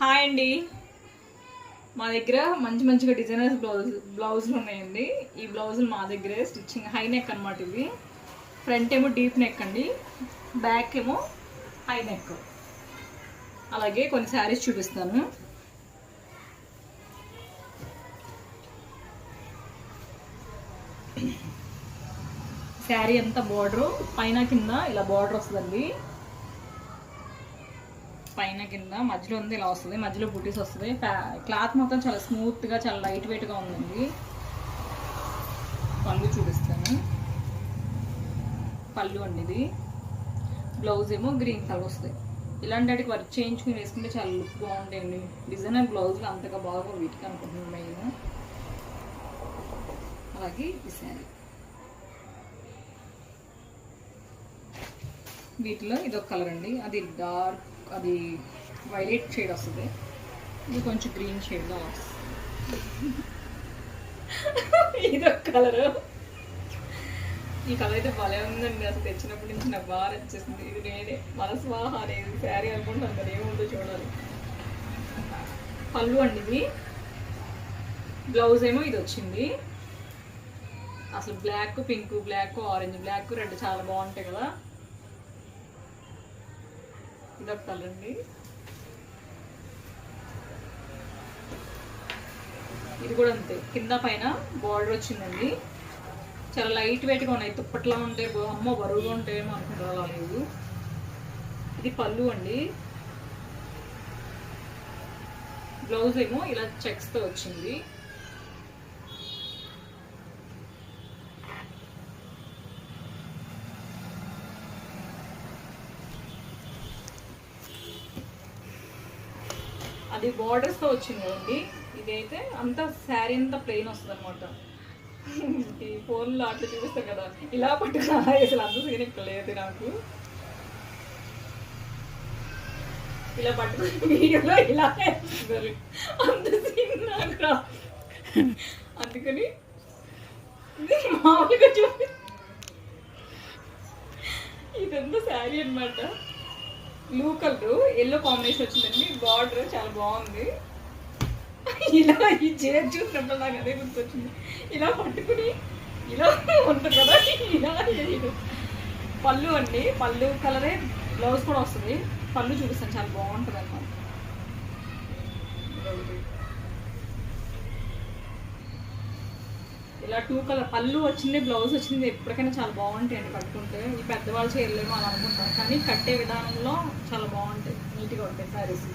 Hi అండి. మా దగ్గర మంచి మంచిగా డిజైనర్స్ బ్లౌజులు ఉన్నాయండి. ఈ బ్లౌజులు మా దగ్గరే స్టిచ్చింగ్ హై నెక్ అనమాట. ఇది ఫ్రంట్ ఏమో డీప్ నెక్ అండి, బ్యాక్ ఏమో హై నెక్. అలాగే కొన్ని శారీస్ చూపిస్తాను. శారీ అంతా బార్డరు పైన కింద ఇలా బార్డర్ వస్తుందండి. పైన కింద మధ్యలో ఉంది ఇలా వస్తుంది, మధ్యలో బుటీస్ వస్తుంది. క్లాత్ మొత్తం చాలా స్మూత్గా చాలా లైట్ వెయిట్గా ఉందండి. పళ్ళు చూపిస్తాను. పళ్ళు అండి ఇది. బ్లౌజ్ ఏమో గ్రీన్ కలర్ వస్తుంది. ఇలాంటి వాటికి వర్క్ చేయించుకుని వేసుకుంటే చాలా లుక్ బాగుంటాయండి. డిజైనర్ బ్లౌజులు అంతగా బాగా వీటికి అనుకుంటున్నాను నేను. అలాగే ఈ శారీ వీటిలో ఇదొక కలర్ అండి. అది డార్క్, అది వైలెట్ షేడ్ వస్తుంది. ఇది కొంచెం గ్రీన్ షేడ్లో వస్తుంది. ఇదొక కలర్. ఈ కలర్ అయితే భలే ఉందండి. అసలు తెచ్చినప్పటి నుంచి నాకు బాగా నచ్చేసింది. ఇది నేనే మనస్వాహ అనేది శారీ అనుకుంటున్నాను, మరి ఏముందో చూడాలి. పళ్ళు అండి ఇది. బ్లౌజ్ ఏమో ఇది వచ్చింది. అసలు black pink, black orange, black red చాలా బాగుంటాయి కదా. ఇదొక కలర్ అండి. ఇది కూడా అంతే, కింద పైన బార్డర్ వచ్చిందండి. చాలా లైట్ వెయిట్గా ఉన్నాయి. తుప్పట్లా ఉంటాయి, అమ్మో బరువుగా ఉంటాయేమో అనుకుంటారు, అలా లేదు. ఇది పళ్ళు అండి. బ్లౌజ్ ఏమో ఇలా చెక్స్తో వచ్చింది. అది బార్డర్స్తో వచ్చింది కదండి. ఇదైతే అంతా శారీ అంతా ప్లెయిన్ వస్తుంది అనమాట. ఈ ఫోన్లో అట్లా చూపిస్తారు కదా, ఇలా పట్టుకున్నా అసలు అంత సీన్ ఇక్కడ లేదు నాకు. ఇలా పట్టుకుని వీడియోలో ఇలా వేస్తున్నారు, అంత సీన్ నాకు. అందుకని మామూలుగా చూపి ఇదంతా శారీ అనమాట. బ్లూ కలర్ ఎల్లో కాంబినేషన్ వచ్చిందండి. బార్డర్ చాలా బాగుంది. ఇలా ఈ చీర చూసినప్పుడు నాకు అదే గుర్తొచ్చింది. ఇలా పట్టుకుని ఇలా ఉంటుంది కదా, ఇలా. పళ్ళు అండి. పళ్ళు కలరే బ్లౌజ్ కూడా వస్తుంది. పళ్ళు చూపిస్తాను, చాలా బాగుంటుంది అన్నమాట. ఇలా 2 కలర్ పళ్ళు వచ్చింది, బ్లౌజ్ వచ్చింది. ఎప్పటికైనా చాలా బాగుంటాయండి కట్టుకుంటే. ఈ పెద్దవాళ్ళు చేయలేమో అని అనుకుంటారు, కానీ కట్టే విధానంలో చాలా బాగుంటాయి, నీట్గా ఉంటాయి శారీస్.